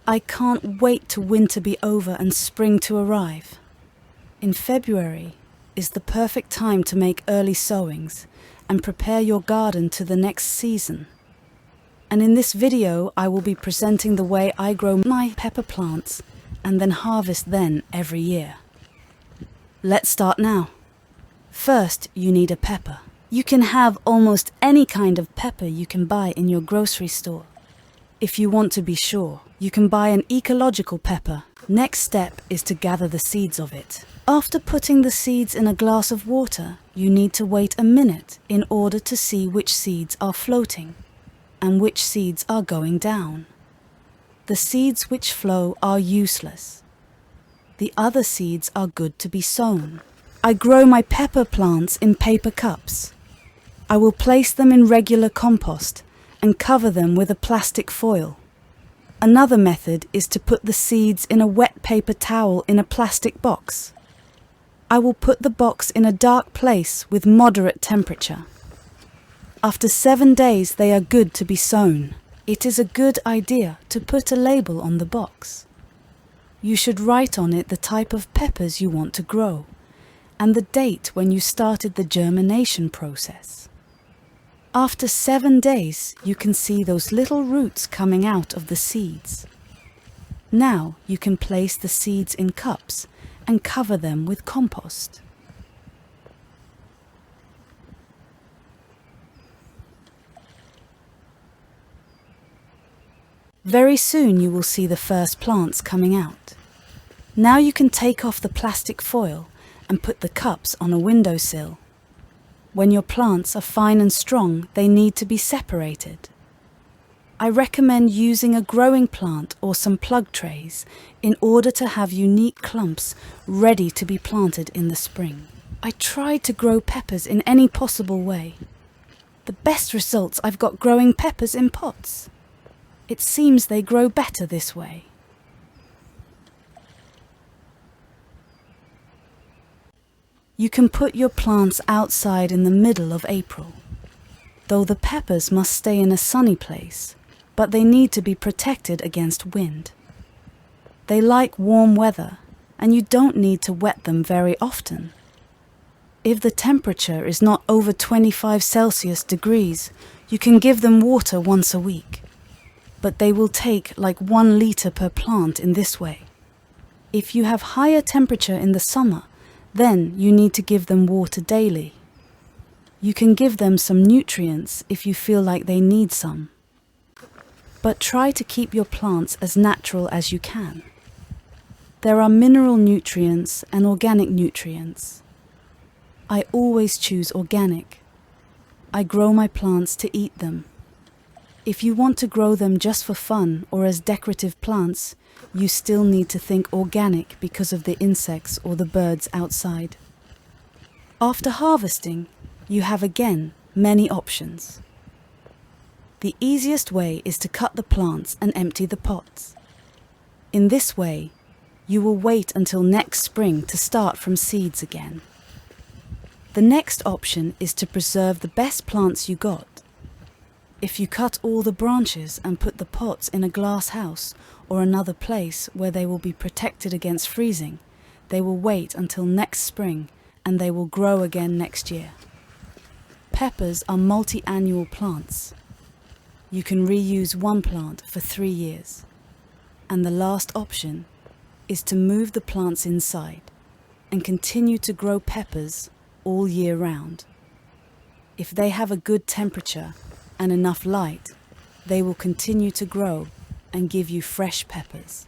I can't wait to winter be over and spring to arrive. In February is the perfect time to make early sowings and prepare your garden to the next season. And in this video, I will be presenting the way I grow my pepper plants and then harvest them every year. Let's start now. First, you need a pepper. You can have almost any kind of pepper you can buy in your grocery store. If you want to be sure, you can buy an ecological pepper. Next step is to gather the seeds of it. After putting the seeds in a glass of water, you need to wait a minute in order to see which seeds are floating and which seeds are going down. The seeds which flow are useless. The other seeds are good to be sown. I grow my pepper plants in paper cups. I will place them in regular compost and cover them with a plastic foil. Another method is to put the seeds in a wet paper towel in a plastic box. I will put the box in a dark place with moderate temperature. After 7 days, they are good to be sown. It is a good idea to put a label on the box. You should write on it the type of peppers you want to grow and the date when you started the germination process. After 7 days, you can see those little roots coming out of the seeds. Now you can place the seeds in cups and cover them with compost. Very soon you will see the first plants coming out. Now you can take off the plastic foil and put the cups on a windowsill. When your plants are fine and strong, they need to be separated. I recommend using a growing plant or some plug trays in order to have unique clumps ready to be planted in the spring. I tried to grow peppers in any possible way. The best results I've got growing peppers in pots. It seems they grow better this way. You can put your plants outside in the middle of April, though the peppers must stay in a sunny place, but they need to be protected against wind. They like warm weather, and you don't need to wet them very often. If the temperature is not over 25 Celsius degrees, you can give them water once a week, but they will take like 1 liter per plant in this way. If you have higher temperature in the summer, then you need to give them water daily. You can give them some nutrients if you feel like they need some. But try to keep your plants as natural as you can. There are mineral nutrients and organic nutrients. I always choose organic. I grow my plants to eat them. If you want to grow them just for fun or as decorative plants, you still need to think organic because of the insects or the birds outside. After harvesting, you have again many options. The easiest way is to cut the plants and empty the pots. In this way, you will wait until next spring to start from seeds again. The next option is to preserve the best plants you got. If you cut all the branches and put the pots in a glass house or another place where they will be protected against freezing, they will wait until next spring and they will grow again next year. Peppers are multi-annual plants. You can reuse one plant for 3 years. And the last option is to move the plants inside and continue to grow peppers all year round. If they have a good temperature and enough light, they will continue to grow and give you fresh peppers.